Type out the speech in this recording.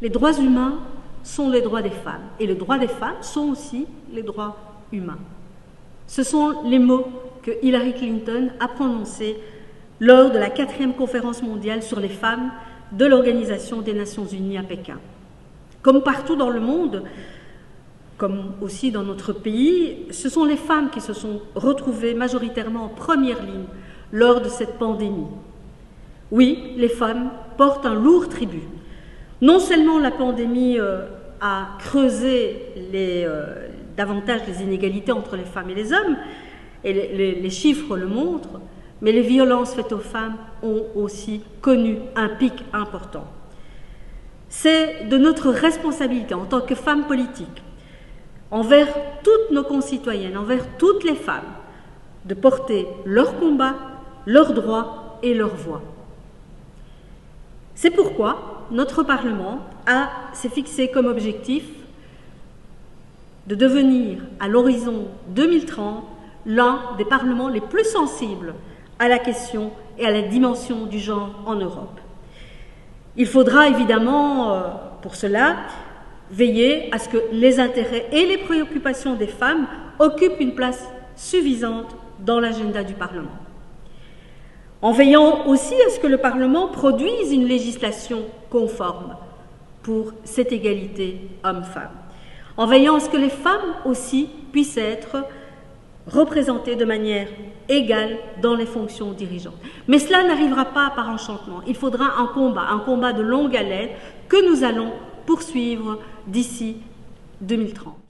Les droits humains sont les droits des femmes et les droits des femmes sont aussi les droits humains. Ce sont les mots que Hillary Clinton a prononcés lors de la 4e conférence mondiale sur les femmes de l'Organisation des Nations Unies à Pékin. Comme partout dans le monde, comme aussi dans notre pays, ce sont les femmes qui se sont retrouvées majoritairement en première ligne lors de cette pandémie. Oui, les femmes portent un lourd tribut. Non seulement la pandémie a creusé davantage les inégalités entre les femmes et les hommes, et les chiffres le montrent, mais les violences faites aux femmes ont aussi connu un pic important. C'est de notre responsabilité en tant que femmes politiques, envers toutes nos concitoyennes, envers toutes les femmes, de porter leurs combats, leurs droits et leurs voix. C'est pourquoi notre Parlement s'est fixé comme objectif de devenir, à l'horizon 2030, l'un des parlements les plus sensibles à la question et à la dimension du genre en Europe. Il faudra évidemment, pour cela, veiller à ce que les intérêts et les préoccupations des femmes occupent une place suffisante dans l'agenda du Parlement. En veillant aussi à ce que le Parlement produise une législation conforme pour cette égalité homme-femme. En veillant à ce que les femmes aussi puissent être représentées de manière égale dans les fonctions dirigeantes. Mais cela n'arrivera pas par enchantement. Il faudra un combat de longue haleine que nous allons poursuivre d'ici 2030.